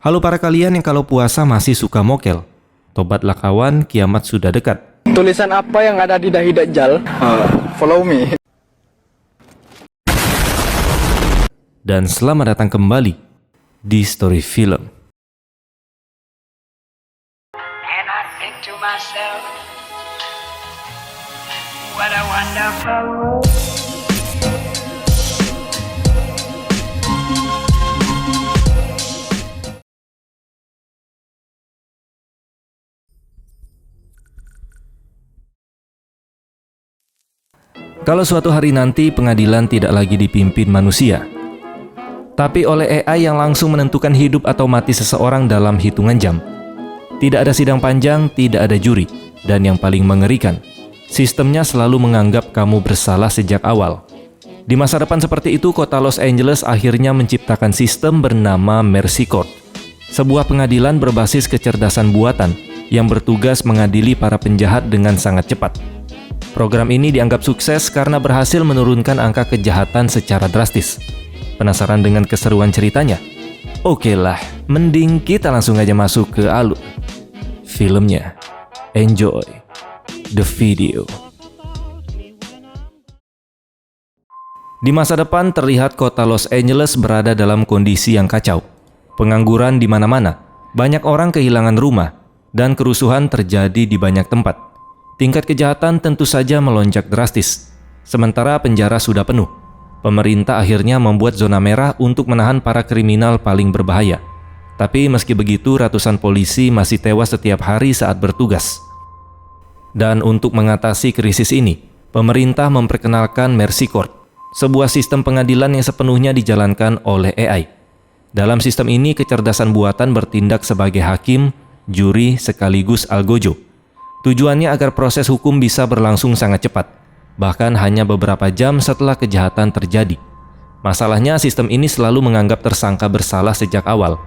Halo para kalian yang kalau puasa masih suka mokel. Tobatlah kawan, kiamat sudah dekat. Tulisan apa yang ada di dahi Dajjal? Follow me. Dan selamat datang kembali di Story Film. And I think to myself, what a wonderful world. Kalau suatu hari nanti pengadilan tidak lagi dipimpin manusia, tapi oleh AI yang langsung menentukan hidup atau mati seseorang dalam hitungan jam. Tidak ada sidang panjang, tidak ada juri, dan yang paling mengerikan, sistemnya selalu menganggap kamu bersalah sejak awal. Di masa depan seperti itu, kota Los Angeles akhirnya menciptakan sistem bernama Mercy Court, sebuah pengadilan berbasis kecerdasan buatan yang bertugas mengadili para penjahat dengan sangat cepat. Program ini dianggap sukses karena berhasil menurunkan angka kejahatan secara drastis. Penasaran dengan keseruan ceritanya? Oke lah, mending kita langsung aja masuk ke alur filmnya. Enjoy the video. Di masa depan terlihat kota Los Angeles berada dalam kondisi yang kacau. Pengangguran di mana-mana, banyak orang kehilangan rumah, dan kerusuhan terjadi di banyak tempat. Tingkat kejahatan tentu saja melonjak drastis. Sementara penjara sudah penuh. Pemerintah akhirnya membuat zona merah untuk menahan para kriminal paling berbahaya. Tapi meski begitu, ratusan polisi masih tewas setiap hari saat bertugas. Dan untuk mengatasi krisis ini, pemerintah memperkenalkan Mercy Court, sebuah sistem pengadilan yang sepenuhnya dijalankan oleh AI. Dalam sistem ini, kecerdasan buatan bertindak sebagai hakim, juri, sekaligus algojo. Tujuannya agar proses hukum bisa berlangsung sangat cepat, bahkan hanya beberapa jam setelah kejahatan terjadi. Masalahnya, sistem ini selalu menganggap tersangka bersalah sejak awal,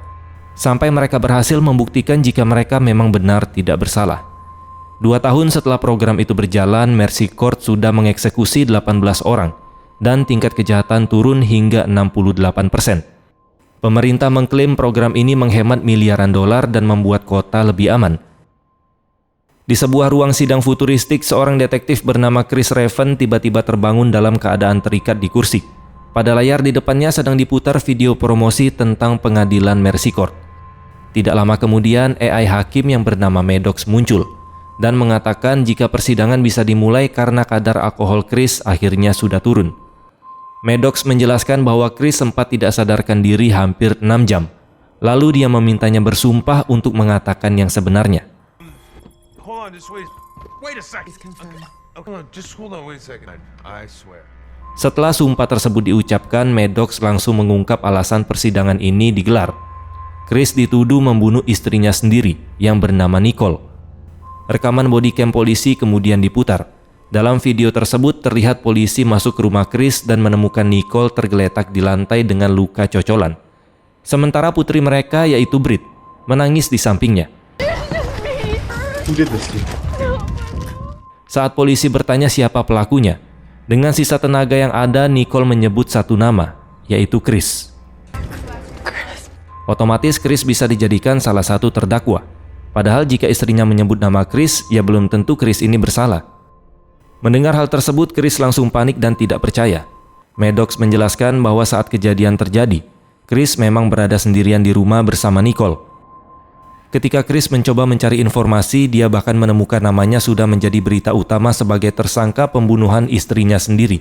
sampai mereka berhasil membuktikan jika mereka memang benar tidak bersalah. 2 tahun setelah program itu berjalan, Mercy Court sudah mengeksekusi 18 orang, dan tingkat kejahatan turun hingga 68%. Pemerintah mengklaim program ini menghemat miliaran dolar dan membuat kota lebih aman. Di sebuah ruang sidang futuristik, seorang detektif bernama Chris Raven tiba-tiba terbangun dalam keadaan terikat di kursi. Pada layar di depannya sedang diputar video promosi tentang pengadilan Mercy Court. Tidak lama kemudian, AI hakim yang bernama Maddox muncul dan mengatakan jika persidangan bisa dimulai karena kadar alkohol Chris akhirnya sudah turun. Maddox menjelaskan bahwa Chris sempat tidak sadarkan diri hampir 6 jam. Lalu dia memintanya bersumpah untuk mengatakan yang sebenarnya. Setelah sumpah tersebut diucapkan, Maddox langsung mengungkap alasan persidangan ini digelar. Chris dituduh membunuh istrinya sendiri yang bernama Nicole. Rekaman bodycam polisi kemudian diputar. Dalam video tersebut terlihat polisi masuk ke rumah Chris dan menemukan Nicole tergeletak di lantai dengan luka cocolan. Sementara putri mereka, yaitu Brit, menangis di sampingnya. Saat polisi bertanya siapa pelakunya, dengan sisa tenaga yang ada, Nicole menyebut satu nama, yaitu Chris. Otomatis Chris bisa dijadikan salah satu terdakwa. Padahal jika istrinya menyebut nama Chris, ya belum tentu Chris ini bersalah. Mendengar hal tersebut, Chris langsung panik dan tidak percaya. Maddox menjelaskan bahwa saat kejadian terjadi, Chris memang berada sendirian di rumah bersama Nicole. Ketika Chris mencoba mencari informasi, dia bahkan menemukan namanya sudah menjadi berita utama sebagai tersangka pembunuhan istrinya sendiri.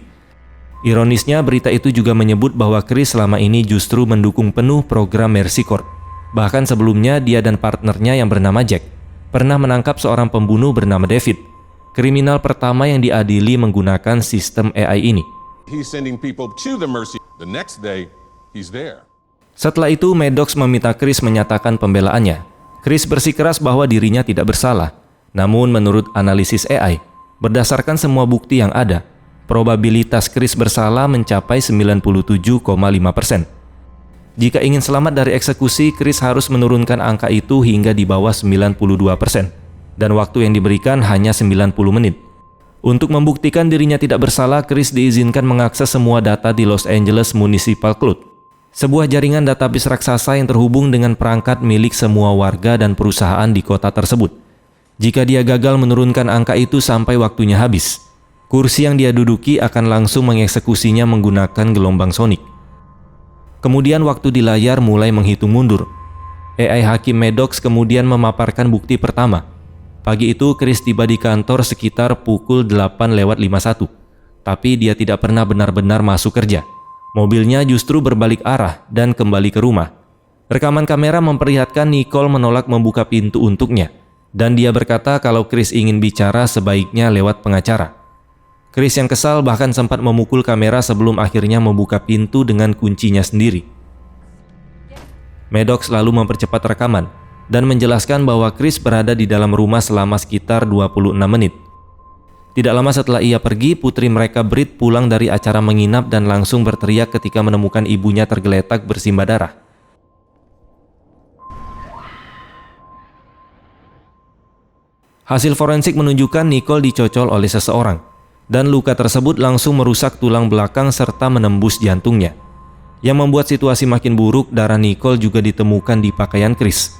Ironisnya, berita itu juga menyebut bahwa Chris selama ini justru mendukung penuh program Mercy Court. Bahkan sebelumnya, dia dan partnernya yang bernama Jack pernah menangkap seorang pembunuh bernama David, kriminal pertama yang diadili menggunakan sistem AI ini. Setelah itu, Maddox meminta Chris menyatakan pembelaannya. Chris bersikeras bahwa dirinya tidak bersalah. Namun menurut analisis AI, berdasarkan semua bukti yang ada, probabilitas Chris bersalah mencapai 97,5%. Jika ingin selamat dari eksekusi, Chris harus menurunkan angka itu hingga di bawah 92%. Dan waktu yang diberikan hanya 90 menit. Untuk membuktikan dirinya tidak bersalah, Chris diizinkan mengakses semua data di Los Angeles Municipal Code. sebuah jaringan database raksasa yang terhubung dengan perangkat milik semua warga dan perusahaan di kota tersebut. Jika dia gagal menurunkan angka itu sampai waktunya habis, kursi yang dia duduki akan langsung mengeksekusinya menggunakan gelombang sonik. Kemudian waktu di layar mulai menghitung mundur. AI Hakim Maddox kemudian memaparkan bukti pertama. Pagi itu Chris tiba di kantor sekitar pukul 8:51, tapi dia tidak pernah benar-benar masuk kerja. Mobilnya justru berbalik arah dan kembali ke rumah. Rekaman kamera memperlihatkan Nicole menolak membuka pintu untuknya, dan dia berkata kalau Chris ingin bicara sebaiknya lewat pengacara. Chris yang kesal bahkan sempat memukul kamera sebelum akhirnya membuka pintu dengan kuncinya sendiri. Maddox lalu mempercepat rekaman dan menjelaskan bahwa Chris berada di dalam rumah selama sekitar 26 menit. Tidak lama setelah ia pergi, putri mereka Brit pulang dari acara menginap dan langsung berteriak ketika menemukan ibunya tergeletak bersimbah darah. Hasil forensik menunjukkan Nicole dicocol oleh seseorang, dan luka tersebut langsung merusak tulang belakang serta menembus jantungnya. Yang membuat situasi makin buruk, darah Nicole juga ditemukan di pakaian Chris.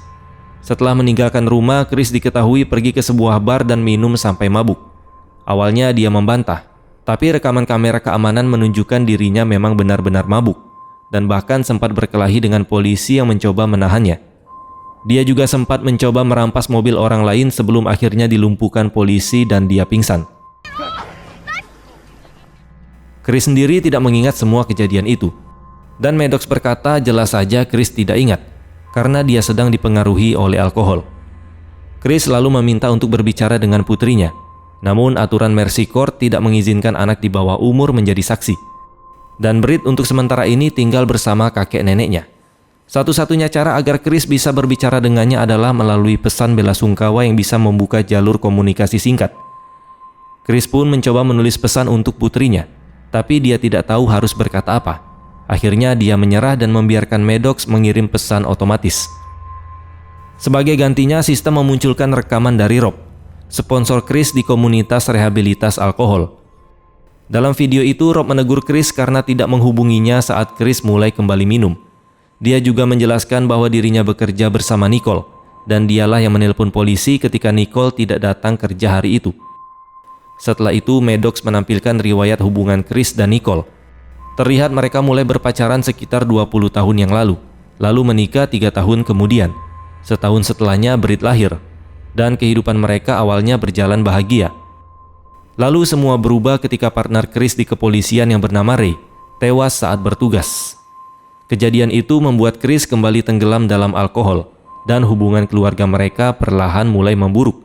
Setelah meninggalkan rumah, Chris diketahui pergi ke sebuah bar dan minum sampai mabuk. Awalnya dia membantah, tapi rekaman kamera keamanan menunjukkan dirinya memang benar-benar mabuk, dan bahkan sempat berkelahi dengan polisi yang mencoba menahannya. Dia juga sempat mencoba merampas mobil orang lain sebelum akhirnya dilumpuhkan polisi dan dia pingsan. Chris sendiri tidak mengingat semua kejadian itu, dan Maddox berkata jelas saja Chris tidak ingat, karena dia sedang dipengaruhi oleh alkohol. Chris lalu meminta untuk berbicara dengan putrinya. Namun aturan Mercy Court tidak mengizinkan anak di bawah umur menjadi saksi. Dan Brit untuk sementara ini tinggal bersama kakek neneknya. Satu-satunya cara agar Chris bisa berbicara dengannya adalah melalui pesan belasungkawa yang bisa membuka jalur komunikasi singkat. Chris pun mencoba menulis pesan untuk putrinya, tapi dia tidak tahu harus berkata apa. Akhirnya dia menyerah dan membiarkan Maddox mengirim pesan otomatis. Sebagai gantinya, sistem memunculkan rekaman dari Rob, sponsor Chris di komunitas rehabilitas alkohol. Dalam video itu, Rob menegur Chris karena tidak menghubunginya saat Chris mulai kembali minum. Dia juga menjelaskan bahwa dirinya bekerja bersama Nicole, dan dialah yang menelpon polisi ketika Nicole tidak datang kerja hari itu. Setelah itu, Maddox menampilkan riwayat hubungan Chris dan Nicole. Terlihat mereka mulai berpacaran sekitar 20 tahun yang lalu menikah 3 tahun kemudian. Setahun setelahnya Brit lahir, dan kehidupan mereka awalnya berjalan bahagia. Lalu semua berubah ketika partner Chris di kepolisian yang bernama Ray tewas saat bertugas. Kejadian itu membuat Chris kembali tenggelam dalam alkohol, dan hubungan keluarga mereka perlahan mulai memburuk.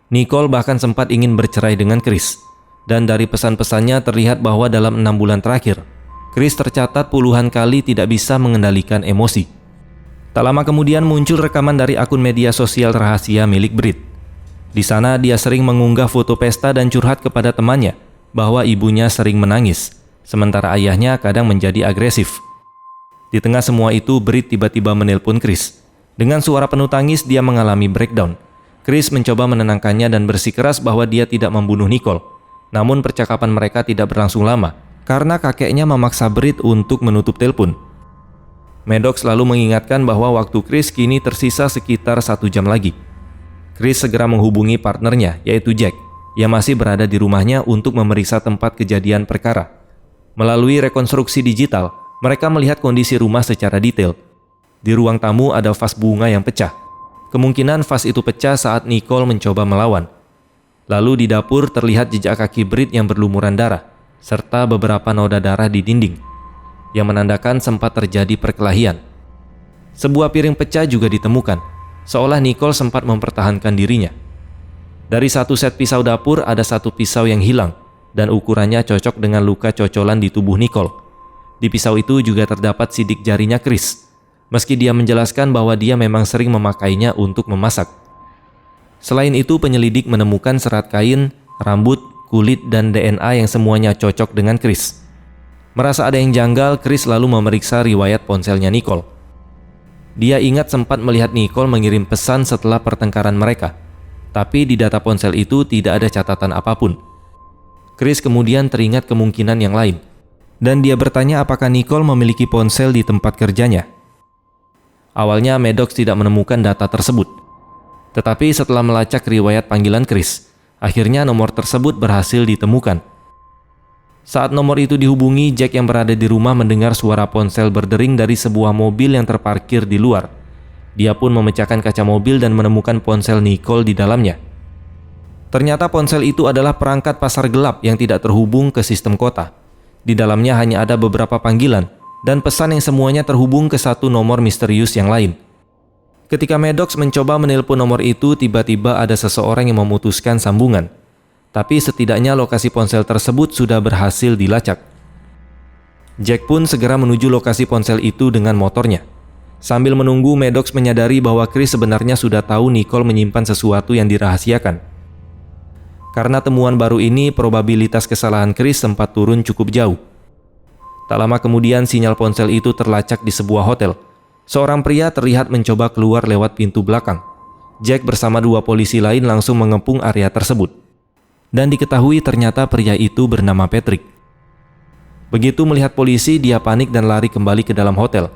Nicole bahkan sempat ingin bercerai dengan Chris, dan dari pesan-pesannya terlihat bahwa dalam 6 bulan terakhir, Chris tercatat puluhan kali tidak bisa mengendalikan emosi. Tak lama kemudian muncul rekaman dari akun media sosial rahasia milik Brit. Di sana dia sering mengunggah foto pesta dan curhat kepada temannya bahwa ibunya sering menangis, sementara ayahnya kadang menjadi agresif. Di tengah semua itu, Brit tiba-tiba menelpon Chris. Dengan suara penuh tangis, dia mengalami breakdown. Chris mencoba menenangkannya dan bersikeras bahwa dia tidak membunuh Nicole. Namun percakapan mereka tidak berlangsung lama, karena kakeknya memaksa Brit untuk menutup telepon. Maddox lalu mengingatkan bahwa waktu Chris kini tersisa sekitar 1 jam lagi. Chris segera menghubungi partnernya, yaitu Jack, yang masih berada di rumahnya untuk memeriksa tempat kejadian perkara. Melalui rekonstruksi digital, mereka melihat kondisi rumah secara detail. Di ruang tamu ada vas bunga yang pecah. Kemungkinan vas itu pecah saat Nicole mencoba melawan. Lalu di dapur terlihat jejak kaki Brit yang berlumuran darah, serta beberapa noda darah di dinding, yang menandakan sempat terjadi perkelahian. Sebuah piring pecah juga ditemukan, seolah Nicole sempat mempertahankan dirinya. Dari satu set pisau dapur ada satu pisau yang hilang, dan ukurannya cocok dengan luka cocolan di tubuh Nicole. Di pisau itu juga terdapat sidik jarinya Chris, meski dia menjelaskan bahwa dia memang sering memakainya untuk memasak. Selain itu, penyelidik menemukan serat kain, rambut, kulit, dan DNA yang semuanya cocok dengan Chris. Merasa ada yang janggal, Chris lalu memeriksa riwayat ponselnya Nicole. Dia ingat sempat melihat Nicole mengirim pesan setelah pertengkaran mereka, tapi di data ponsel itu tidak ada catatan apapun. Chris kemudian teringat kemungkinan yang lain. dan dia bertanya apakah Nicole memiliki ponsel di tempat kerjanya. Awalnya Maddox tidak menemukan data tersebut. Tetapi setelah melacak riwayat panggilan Chris, akhirnya nomor tersebut berhasil ditemukan. Saat nomor itu dihubungi, Jack yang berada di rumah mendengar suara ponsel berdering dari sebuah mobil yang terparkir di luar. Dia pun memecahkan kaca mobil dan menemukan ponsel Nicole di dalamnya. Ternyata ponsel itu adalah perangkat pasar gelap yang tidak terhubung ke sistem kota. Di dalamnya hanya ada beberapa panggilan dan pesan yang semuanya terhubung ke satu nomor misterius yang lain. Ketika Maddox mencoba menelpon nomor itu, tiba-tiba ada seseorang yang memutuskan sambungan. Tapi setidaknya lokasi ponsel tersebut sudah berhasil dilacak. Jack pun segera menuju lokasi ponsel itu dengan motornya. Sambil menunggu, Maddox menyadari bahwa Chris sebenarnya sudah tahu Nicole menyimpan sesuatu yang dirahasiakan. Karena temuan baru ini, probabilitas kesalahan Chris sempat turun cukup jauh. Tak lama kemudian, sinyal ponsel itu terlacak di sebuah hotel. Seorang pria terlihat mencoba keluar lewat pintu belakang. Jack bersama dua polisi lain langsung mengepung area tersebut. Dan diketahui ternyata pria itu bernama Patrick. Begitu melihat polisi, dia panik dan lari kembali ke dalam hotel.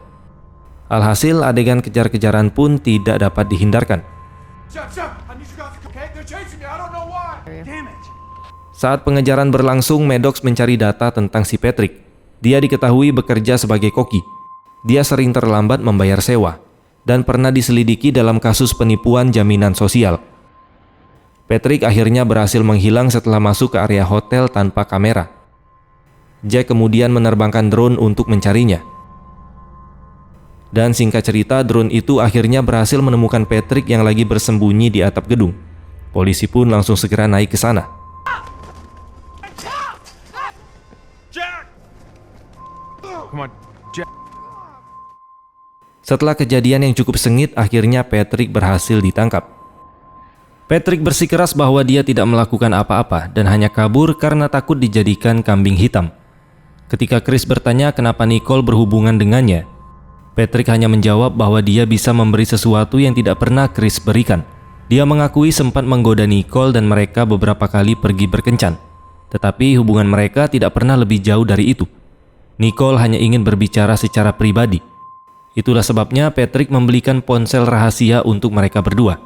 Alhasil, adegan kejar-kejaran pun tidak dapat dihindarkan. Saat pengejaran berlangsung, Maddox mencari data tentang si Patrick. Dia diketahui bekerja sebagai koki. Dia sering terlambat membayar sewa dan pernah diselidiki dalam kasus penipuan jaminan sosial. Patrick akhirnya berhasil menghilang setelah masuk ke area hotel tanpa kamera. Jack kemudian menerbangkan drone untuk mencarinya. Dan singkat cerita, drone itu akhirnya berhasil menemukan Patrick yang lagi bersembunyi di atap gedung. Polisi pun langsung segera naik ke sana. Setelah kejadian yang cukup sengit, akhirnya Patrick berhasil ditangkap. Patrick bersikeras bahwa dia tidak melakukan apa-apa dan hanya kabur karena takut dijadikan kambing hitam. Ketika Chris bertanya kenapa Nicole berhubungan dengannya, Patrick hanya menjawab bahwa dia bisa memberi sesuatu yang tidak pernah Chris berikan. Dia mengakui sempat menggoda Nicole dan mereka beberapa kali pergi berkencan. Tetapi hubungan mereka tidak pernah lebih jauh dari itu. Nicole hanya ingin berbicara secara pribadi. Itulah sebabnya Patrick membelikan ponsel rahasia untuk mereka berdua.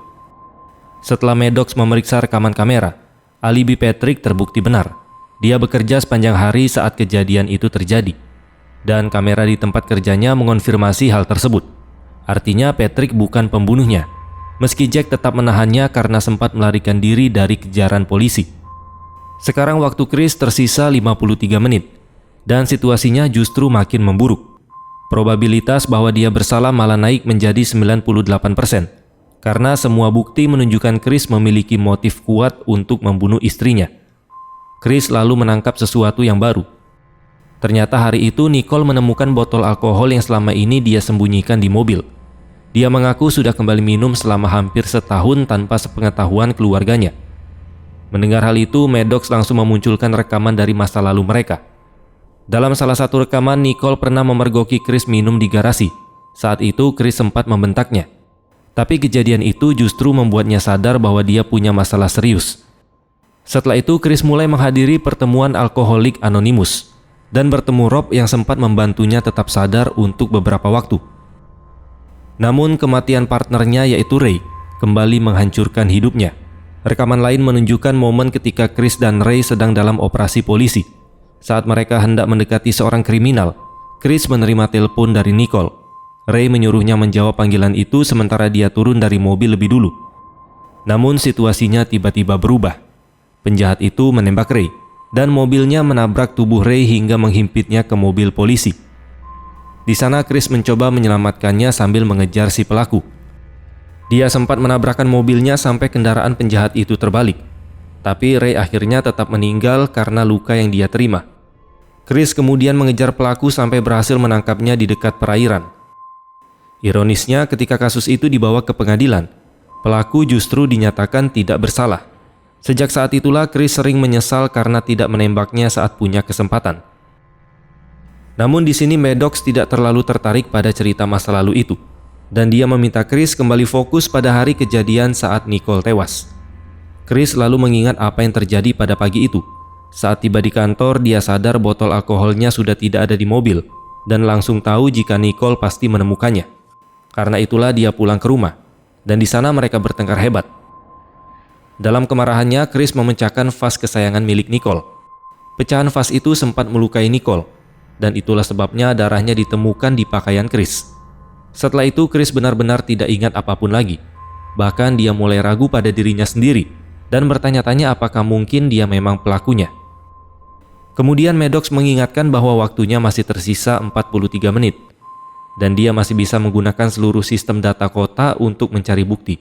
Setelah Maddox memeriksa rekaman kamera, alibi Patrick terbukti benar. Dia bekerja sepanjang hari saat kejadian itu terjadi. Dan kamera di tempat kerjanya mengonfirmasi hal tersebut. Artinya Patrick bukan pembunuhnya. Meski Jack tetap menahannya karena sempat melarikan diri dari kejaran polisi. Sekarang waktu Chris tersisa 53 menit. Dan situasinya justru makin memburuk. Probabilitas bahwa dia bersalah malah naik menjadi 98%. Karena semua bukti menunjukkan Chris memiliki motif kuat untuk membunuh istrinya. Chris lalu menangkap sesuatu yang baru. Ternyata hari itu Nicole menemukan botol alkohol yang selama ini dia sembunyikan di mobil. Dia mengaku sudah kembali minum selama hampir setahun tanpa sepengetahuan keluarganya. Mendengar hal itu, Maddox langsung memunculkan rekaman dari masa lalu mereka. Dalam salah satu rekaman, Nicole pernah memergoki Chris minum di garasi. Saat itu Chris sempat membentaknya. Tapi kejadian itu justru membuatnya sadar bahwa dia punya masalah serius. Setelah itu Chris mulai menghadiri pertemuan alkoholik anonimus dan bertemu Rob yang sempat membantunya tetap sadar untuk beberapa waktu. Namun kematian partnernya yaitu Ray kembali menghancurkan hidupnya. Rekaman lain menunjukkan momen ketika Chris dan Ray sedang dalam operasi polisi. Saat mereka hendak mendekati seorang kriminal, Chris menerima telepon dari Nicole. Ray menyuruhnya menjawab panggilan itu sementara dia turun dari mobil lebih dulu. Namun situasinya tiba-tiba berubah. Penjahat itu menembak Ray, dan mobilnya menabrak tubuh Ray hingga menghimpitnya ke mobil polisi. Di sana Chris mencoba menyelamatkannya sambil mengejar si pelaku. Dia sempat menabrakkan mobilnya sampai kendaraan penjahat itu terbalik. Tapi Ray akhirnya tetap meninggal karena luka yang dia terima. Chris kemudian mengejar pelaku sampai berhasil menangkapnya di dekat perairan. Ironisnya, ketika kasus itu dibawa ke pengadilan, pelaku justru dinyatakan tidak bersalah. Sejak saat itulah Chris sering menyesal karena tidak menembaknya saat punya kesempatan. Namun di sini Maddox tidak terlalu tertarik pada cerita masa lalu itu, dan dia meminta Chris kembali fokus pada hari kejadian saat Nicole tewas. Chris lalu mengingat apa yang terjadi pada pagi itu. Saat tiba di kantor, dia sadar botol alkoholnya sudah tidak ada di mobil dan langsung tahu jika Nicole pasti menemukannya. Karena itulah dia pulang ke rumah, dan di sana mereka bertengkar hebat. Dalam kemarahannya, Chris memecahkan vas kesayangan milik Nicole. Pecahan vas itu sempat melukai Nicole, dan itulah sebabnya darahnya ditemukan di pakaian Chris. Setelah itu, Chris benar-benar tidak ingat apapun lagi. Bahkan dia mulai ragu pada dirinya sendiri dan bertanya-tanya apakah mungkin dia memang pelakunya. Kemudian Maddox mengingatkan bahwa waktunya masih tersisa 43 menit dan dia masih bisa menggunakan seluruh sistem data kota untuk mencari bukti.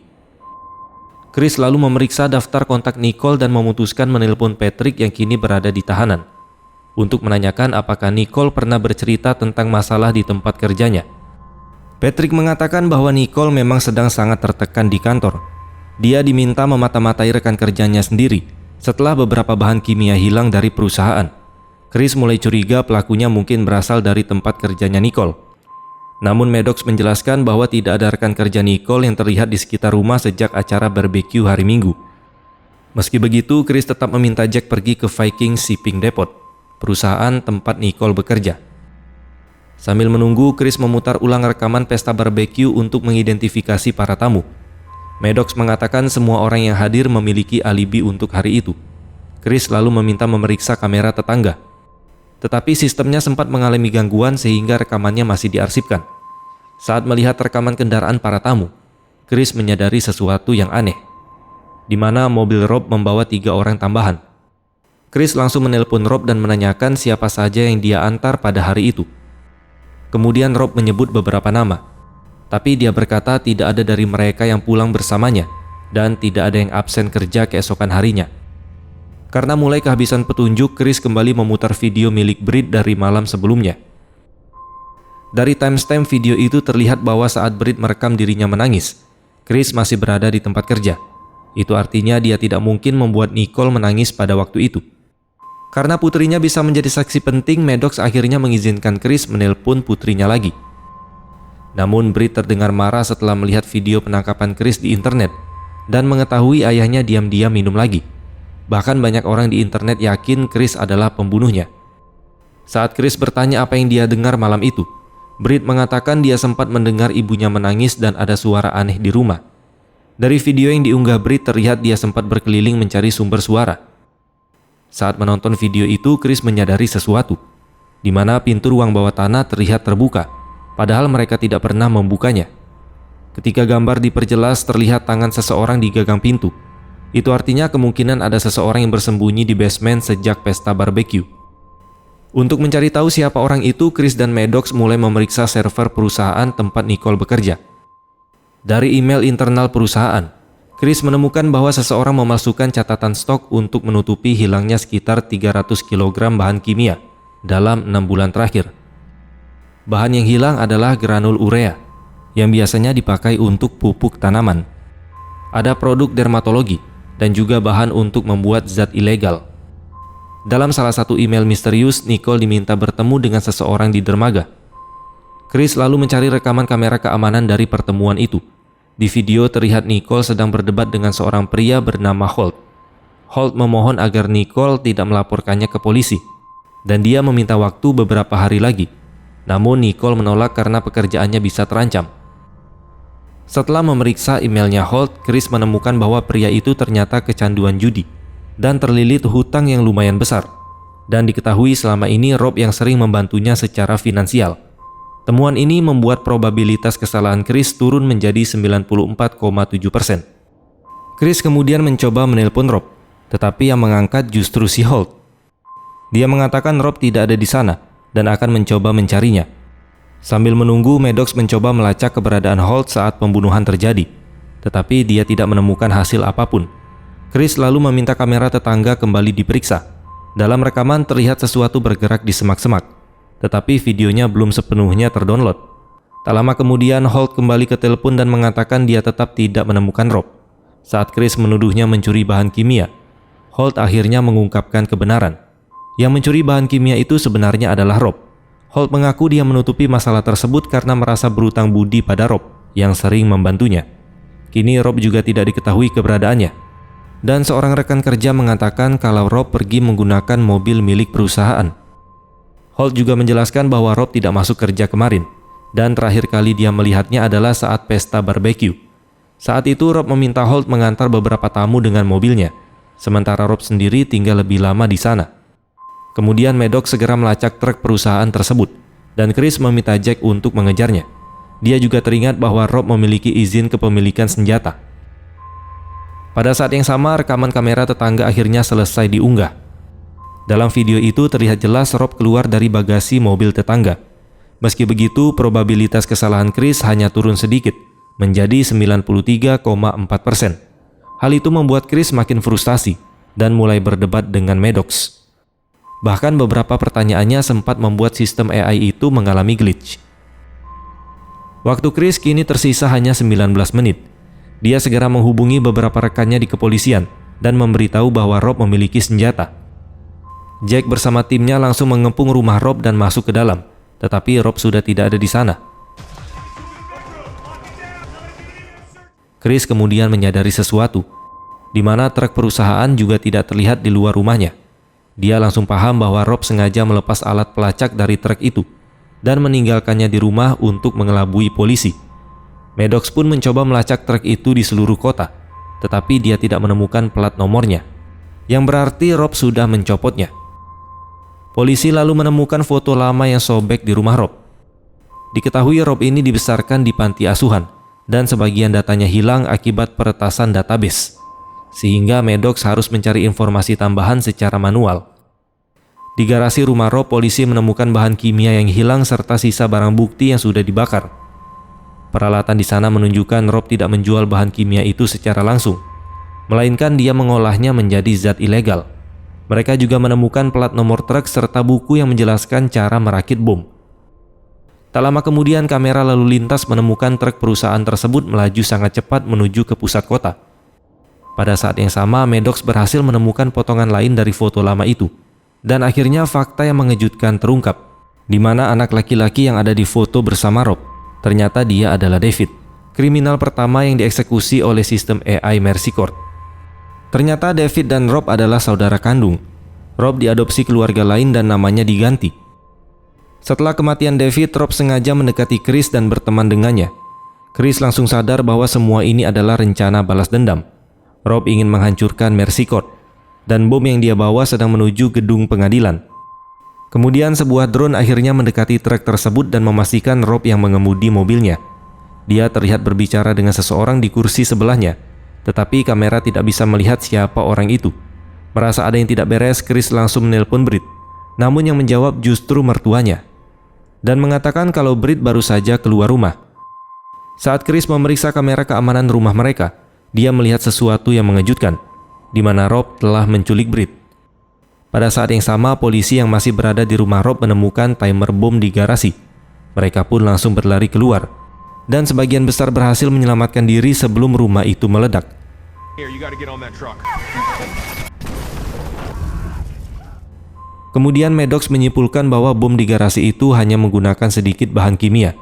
Chris lalu memeriksa daftar kontak Nicole dan memutuskan menelpon Patrick yang kini berada di tahanan untuk menanyakan apakah Nicole pernah bercerita tentang masalah di tempat kerjanya. Patrick mengatakan bahwa Nicole memang sedang sangat tertekan di kantor. Dia diminta memata-matai rekan kerjanya sendiri setelah beberapa bahan kimia hilang dari perusahaan. Chris mulai curiga pelakunya mungkin berasal dari tempat kerjanya Nicole. Namun Maddox menjelaskan bahwa tidak ada rekan kerja Nicole yang terlihat di sekitar rumah sejak acara barbecue hari Minggu. Meski begitu, Chris tetap meminta Jack pergi ke Viking Shipping Depot, perusahaan tempat Nicole bekerja. Sambil menunggu, Chris memutar ulang rekaman pesta barbecue untuk mengidentifikasi para tamu. Maddox mengatakan semua orang yang hadir memiliki alibi untuk hari itu. Chris lalu meminta memeriksa kamera tetangga. Tetapi sistemnya sempat mengalami gangguan sehingga rekamannya masih diarsipkan. Saat melihat rekaman kendaraan para tamu, Chris menyadari sesuatu yang aneh, di mana mobil Rob membawa 3 orang tambahan. Chris langsung menelpon Rob dan menanyakan siapa saja yang dia antar pada hari itu. Kemudian Rob menyebut beberapa nama, tapi dia berkata tidak ada dari mereka yang pulang bersamanya dan tidak ada yang absen kerja keesokan harinya. Karena mulai kehabisan petunjuk, Chris kembali memutar video milik Britt dari malam sebelumnya. Dari timestamp video itu terlihat bahwa saat Britt merekam dirinya menangis, Chris masih berada di tempat kerja. Itu artinya dia tidak mungkin membuat Nicole menangis pada waktu itu. Karena putrinya bisa menjadi saksi penting, Maddox akhirnya mengizinkan Chris menelpon putrinya lagi. Namun Britt terdengar marah setelah melihat video penangkapan Chris di internet dan mengetahui ayahnya diam-diam minum lagi. Bahkan banyak orang di internet yakin Chris adalah pembunuhnya. Saat Chris bertanya apa yang dia dengar malam itu, Britt mengatakan dia sempat mendengar ibunya menangis dan ada suara aneh di rumah. Dari video yang diunggah Britt terlihat dia sempat berkeliling mencari sumber suara. Saat menonton video itu, Chris menyadari sesuatu, di mana pintu ruang bawah tanah terlihat terbuka, padahal mereka tidak pernah membukanya. Ketika gambar diperjelas, terlihat tangan seseorang di gagang pintu. Itu artinya kemungkinan ada seseorang yang bersembunyi di basement sejak pesta barbecue. Untuk mencari tahu siapa orang itu, Chris dan Maddox mulai memeriksa server perusahaan tempat Nicole bekerja. Dari email internal perusahaan, Chris menemukan bahwa seseorang memalsukan catatan stok untuk menutupi hilangnya sekitar 300 kg bahan kimia dalam 6 bulan terakhir. Bahan yang hilang adalah granul urea, yang biasanya dipakai untuk pupuk tanaman. Ada produk dermatologi, dan juga bahan untuk membuat zat ilegal. Dalam salah satu email misterius, Nicole diminta bertemu dengan seseorang di dermaga. Chris lalu mencari rekaman kamera keamanan dari pertemuan itu. Di video terlihat Nicole sedang berdebat dengan seorang pria bernama Holt. Holt memohon agar Nicole tidak melaporkannya ke polisi, dan dia meminta waktu beberapa hari lagi. Namun Nicole menolak karena pekerjaannya bisa terancam. Setelah memeriksa emailnya Holt, Chris menemukan bahwa pria itu ternyata kecanduan judi dan terlilit hutang yang lumayan besar. Dan diketahui selama ini Rob yang sering membantunya secara finansial. Temuan ini membuat probabilitas kesalahan Chris turun menjadi 94,7%. Chris kemudian mencoba menelpon Rob, tetapi yang mengangkat justru si Holt. Dia mengatakan Rob tidak ada di sana dan akan mencoba mencarinya. Sambil menunggu, Maddox mencoba melacak keberadaan Holt saat pembunuhan terjadi, tetapi dia tidak menemukan hasil apapun. Chris lalu meminta kamera tetangga kembali diperiksa. Dalam rekaman terlihat sesuatu bergerak di semak-semak, tetapi videonya belum sepenuhnya terdownload. Tak lama kemudian, Holt kembali ke telepon dan mengatakan dia tetap tidak menemukan Rob. Saat Chris menuduhnya mencuri bahan kimia, Holt akhirnya mengungkapkan kebenaran. Yang mencuri bahan kimia itu sebenarnya adalah Rob. Holt mengaku dia menutupi masalah tersebut karena merasa berutang budi pada Rob yang sering membantunya. Kini Rob juga tidak diketahui keberadaannya. dan seorang rekan kerja mengatakan kalau Rob pergi menggunakan mobil milik perusahaan. Holt juga menjelaskan bahwa Rob tidak masuk kerja kemarin, dan terakhir kali dia melihatnya adalah saat pesta barbecue. Saat itu Rob meminta Holt mengantar beberapa tamu dengan mobilnya, sementara Rob sendiri tinggal lebih lama di sana. Kemudian Maddox segera melacak truk perusahaan tersebut, dan Chris meminta Jack untuk mengejarnya. Dia juga teringat bahwa Rob memiliki izin kepemilikan senjata. Pada saat yang sama, rekaman kamera tetangga akhirnya selesai diunggah. Dalam video itu terlihat jelas Rob keluar dari bagasi mobil tetangga. Meski begitu, probabilitas kesalahan Chris hanya turun sedikit, menjadi 93,4%. Hal itu membuat Chris makin frustasi dan mulai berdebat dengan Maddox. Bahkan beberapa pertanyaannya sempat membuat sistem AI itu mengalami glitch. Waktu Chris kini tersisa hanya 19 menit. Dia segera menghubungi beberapa rekannya di kepolisian dan memberitahu bahwa Rob memiliki senjata. Jack bersama timnya langsung mengepung rumah Rob dan masuk ke dalam, tetapi Rob sudah tidak ada di sana. Chris kemudian menyadari sesuatu, di mana truk perusahaan juga tidak terlihat di luar rumahnya. Dia langsung paham bahwa Rob sengaja melepas alat pelacak dari truk itu dan meninggalkannya di rumah untuk mengelabui polisi. Maddox pun mencoba melacak truk itu di seluruh kota, tetapi dia tidak menemukan plat nomornya, yang berarti Rob sudah mencopotnya. Polisi lalu menemukan foto lama yang sobek di rumah Rob. Diketahui Rob ini dibesarkan di panti asuhan, dan sebagian datanya hilang akibat peretasan database, sehingga Maddox harus mencari informasi tambahan secara manual. Di garasi rumah Rob, polisi menemukan bahan kimia yang hilang serta sisa barang bukti yang sudah dibakar. Peralatan di sana menunjukkan Rob tidak menjual bahan kimia itu secara langsung, melainkan dia mengolahnya menjadi zat ilegal. Mereka juga menemukan plat nomor truk serta buku yang menjelaskan cara merakit bom. Tak lama kemudian, kamera lalu lintas menemukan truk perusahaan tersebut melaju sangat cepat menuju ke pusat kota. Pada saat yang sama, Maddox berhasil menemukan potongan lain dari foto lama itu, dan akhirnya fakta yang mengejutkan terungkap, di mana anak laki-laki yang ada di foto bersama Rob ternyata dia adalah David, kriminal pertama yang dieksekusi oleh sistem AI Mercy Court. Ternyata David dan Rob adalah saudara kandung. Rob diadopsi keluarga lain dan namanya diganti. Setelah kematian David, Rob sengaja mendekati Chris dan berteman dengannya. Chris langsung sadar bahwa semua ini adalah rencana balas dendam. Rob ingin menghancurkan Mercy Court, dan bom yang dia bawa sedang menuju gedung pengadilan. Kemudian sebuah drone akhirnya mendekati truk tersebut dan memastikan Rob yang mengemudi mobilnya. Dia terlihat berbicara dengan seseorang di kursi sebelahnya, tetapi kamera tidak bisa melihat siapa orang itu. Merasa ada yang tidak beres, Chris langsung menelpon Britt, namun yang menjawab justru mertuanya, dan mengatakan kalau Britt baru saja keluar rumah. Saat Chris memeriksa kamera keamanan rumah mereka, dia melihat sesuatu yang mengejutkan, di mana Rob telah menculik Britt. Pada saat yang sama, polisi yang masih berada di rumah Rob menemukan timer bom di garasi. Mereka pun langsung berlari keluar, dan sebagian besar berhasil menyelamatkan diri sebelum rumah itu meledak. Kemudian Maddox menyimpulkan bahwa bom di garasi itu hanya menggunakan sedikit bahan kimia,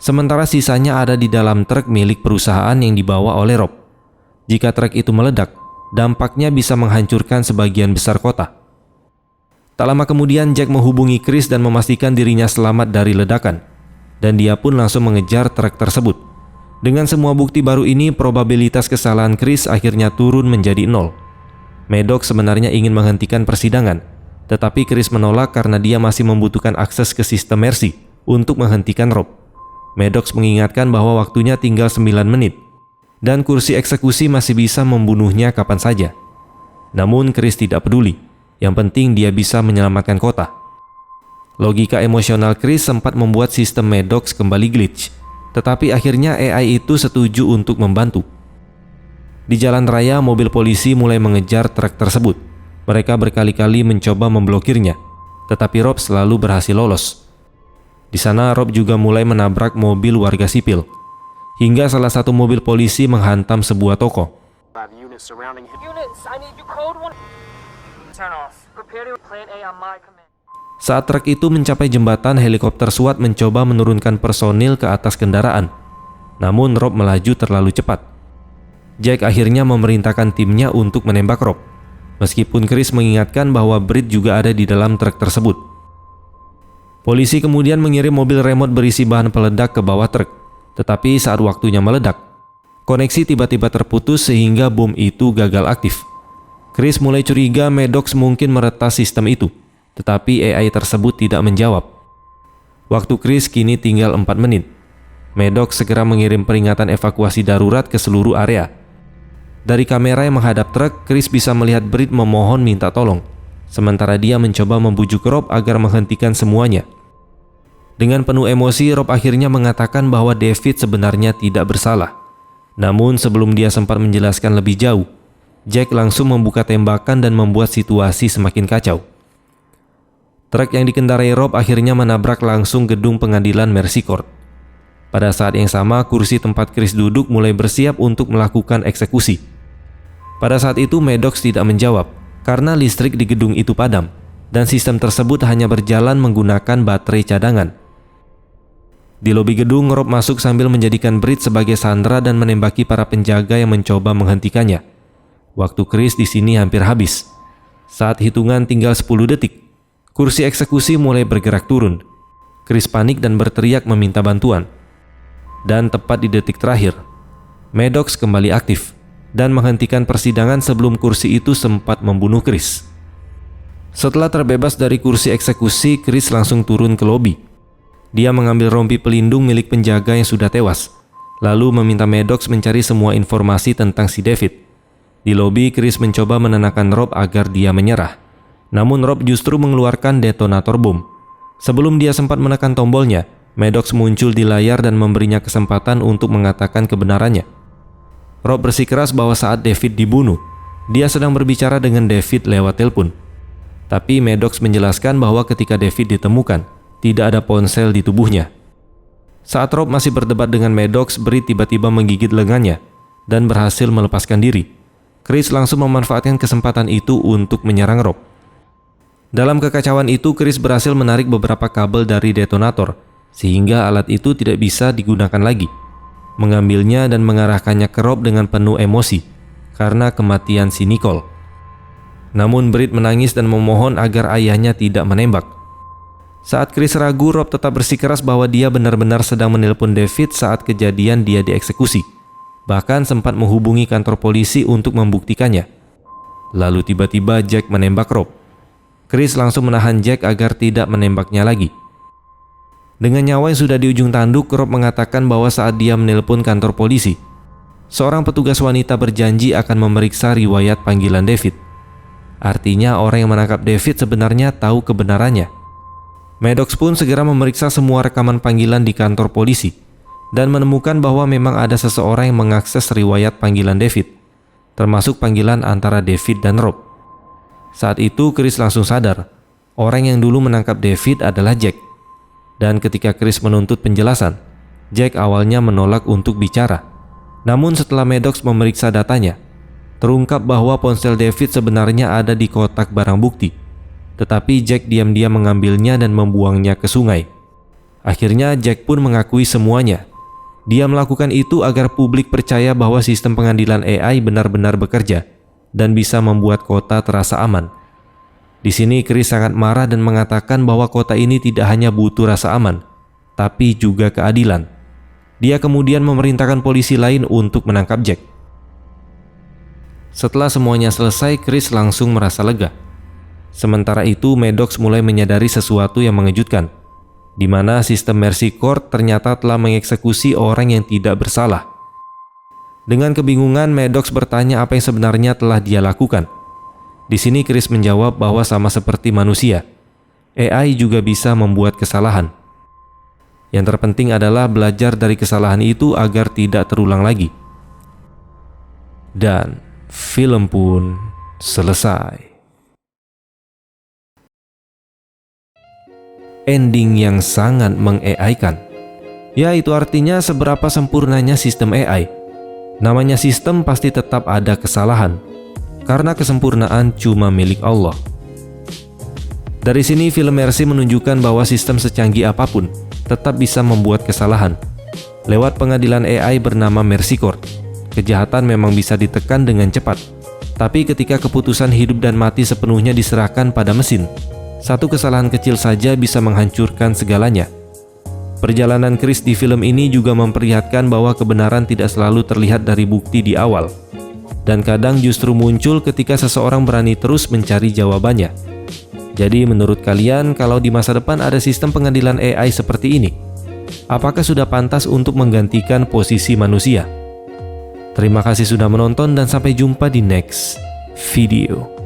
sementara sisanya ada di dalam truk milik perusahaan yang dibawa oleh Rob. Jika truk itu meledak, dampaknya bisa menghancurkan sebagian besar kota. Tak lama kemudian Jack menghubungi Chris dan memastikan dirinya selamat dari ledakan, dan dia pun langsung mengejar truk tersebut. Dengan semua bukti baru ini, probabilitas kesalahan Chris akhirnya turun menjadi 0. Maddox sebenarnya ingin menghentikan persidangan, tetapi Chris menolak karena dia masih membutuhkan akses ke sistem Mercy untuk menghentikan Rob. Maddox mengingatkan bahwa waktunya tinggal 9 menit, dan kursi eksekusi masih bisa membunuhnya kapan saja. Namun Chris tidak peduli. Yang penting dia bisa menyelamatkan kota. Logika emosional Chris sempat membuat sistem Maddox kembali glitch, tetapi akhirnya AI itu setuju untuk membantu. Di jalan raya, mobil polisi mulai mengejar truk tersebut. Mereka berkali-kali mencoba memblokirnya, tetapi Rob selalu berhasil lolos. Di sana Rob juga mulai menabrak mobil warga sipil, hingga salah satu mobil polisi menghantam sebuah toko. Saat truk itu mencapai jembatan, helikopter SWAT mencoba menurunkan personil ke atas kendaraan. Namun Rob melaju terlalu cepat. Jack akhirnya memerintahkan timnya untuk menembak Rob. Meskipun Chris mengingatkan bahwa Britt juga ada di dalam truk tersebut. Polisi kemudian mengirim mobil remote berisi bahan peledak ke bawah truk. Tetapi saat waktunya meledak, koneksi tiba-tiba terputus sehingga bom itu gagal aktif. Chris mulai curiga Maddox mungkin meretas sistem itu, tetapi AI tersebut tidak menjawab. Waktu Chris kini tinggal 4 menit. Maddox segera mengirim peringatan evakuasi darurat ke seluruh area. Dari kamera yang menghadap truk, Chris bisa melihat Britt memohon minta tolong, sementara dia mencoba membujuk Rob agar menghentikan semuanya. Dengan penuh emosi, Rob akhirnya mengatakan bahwa David sebenarnya tidak bersalah. Namun sebelum dia sempat menjelaskan lebih jauh, Jack langsung membuka tembakan dan membuat situasi semakin kacau. Truk yang dikendarai Rob akhirnya menabrak langsung gedung pengadilan Mercy Court. Pada saat yang sama, kursi tempat Chris duduk mulai bersiap untuk melakukan eksekusi. Pada saat itu Maddox tidak menjawab karena listrik di gedung itu padam dan sistem tersebut hanya berjalan menggunakan baterai cadangan. Di lobi gedung, Rob masuk sambil menjadikan Britt sebagai sandera dan menembaki para penjaga yang mencoba menghentikannya. Waktu Chris di sini hampir habis. Saat hitungan tinggal 10 detik, kursi eksekusi mulai bergerak turun. Chris panik dan berteriak meminta bantuan. Dan tepat di detik terakhir, Maddox kembali aktif dan menghentikan persidangan sebelum kursi itu sempat membunuh Chris. Setelah terbebas dari kursi eksekusi, Chris langsung turun ke lobi. Dia mengambil rompi pelindung milik penjaga yang sudah tewas, lalu meminta Maddox mencari semua informasi tentang si David. Di lobi, Chris mencoba menenangkan Rob agar dia menyerah. Namun Rob justru mengeluarkan detonator bom. Sebelum dia sempat menekan tombolnya, Maddox muncul di layar dan memberinya kesempatan untuk mengatakan kebenarannya. Rob bersikeras bahwa saat David dibunuh, dia sedang berbicara dengan David lewat telepon. Tapi Maddox menjelaskan bahwa ketika David ditemukan, tidak ada ponsel di tubuhnya. Saat Rob masih berdebat dengan Maddox, Britt tiba-tiba menggigit lengannya dan berhasil melepaskan diri. Chris langsung memanfaatkan kesempatan itu untuk menyerang Rob. Dalam kekacauan itu, Chris berhasil menarik beberapa kabel dari detonator, sehingga alat itu tidak bisa digunakan lagi. Mengambilnya dan mengarahkannya ke Rob dengan penuh emosi karena kematian si Nicole. Namun Britt menangis dan memohon agar ayahnya tidak menembak. Saat Chris ragu, Rob tetap bersikeras bahwa dia benar-benar sedang menelpon David saat kejadian dia dieksekusi. Bahkan sempat menghubungi kantor polisi untuk membuktikannya. Lalu tiba-tiba Jack menembak Rob. Chris langsung menahan Jack agar tidak menembaknya lagi. Dengan nyawa yang sudah di ujung tanduk, Rob mengatakan bahwa saat dia menelpon kantor polisi, seorang petugas wanita berjanji akan memeriksa riwayat panggilan David. Artinya orang yang menangkap David sebenarnya tahu kebenarannya. Maddox pun segera memeriksa semua rekaman panggilan di kantor polisi dan menemukan bahwa memang ada seseorang yang mengakses riwayat panggilan David, termasuk panggilan antara David dan Rob. Saat itu Chris langsung sadar, orang yang dulu menangkap David adalah Jack. Dan ketika Chris menuntut penjelasan, Jack awalnya menolak untuk bicara. Namun setelah Maddox memeriksa datanya, terungkap bahwa ponsel David sebenarnya ada di kotak barang bukti. Tetapi Jack diam-diam mengambilnya dan membuangnya ke sungai. Akhirnya Jack pun mengakui semuanya. Dia melakukan itu agar publik percaya bahwa sistem pengadilan AI benar-benar bekerja dan bisa membuat kota terasa aman. Di sini Chris sangat marah dan mengatakan bahwa kota ini tidak hanya butuh rasa aman, tapi juga keadilan. Dia kemudian memerintahkan polisi lain untuk menangkap Jack. Setelah semuanya selesai, Chris langsung merasa lega. Sementara itu, Maddox mulai menyadari sesuatu yang mengejutkan, di mana sistem Mercy Court ternyata telah mengeksekusi orang yang tidak bersalah. Dengan kebingungan, Maddox bertanya apa yang sebenarnya telah dia lakukan. Di sini Chris menjawab bahwa sama seperti manusia, AI juga bisa membuat kesalahan. Yang terpenting adalah belajar dari kesalahan itu agar tidak terulang lagi. Dan film pun selesai. Ending yang sangat meng-AI-kan. Ya, itu artinya seberapa sempurnanya sistem AI. Namanya sistem pasti tetap ada kesalahan, karena kesempurnaan cuma milik Allah. Dari sini film Mercy menunjukkan bahwa sistem secanggih apapun tetap bisa membuat kesalahan lewat pengadilan AI bernama Mercy Court. kejahatan memang bisa ditekan dengan cepat. Tapi ketika keputusan hidup dan mati sepenuhnya diserahkan pada mesin, satu kesalahan kecil saja bisa menghancurkan segalanya. Perjalanan Chris di film ini juga memperlihatkan bahwa kebenaran tidak selalu terlihat dari bukti di awal, dan kadang justru muncul ketika seseorang berani terus mencari jawabannya. Jadi menurut kalian, kalau di masa depan ada sistem pengadilan AI seperti ini, apakah sudah pantas untuk menggantikan posisi manusia? Terima kasih sudah menonton dan sampai jumpa di next video.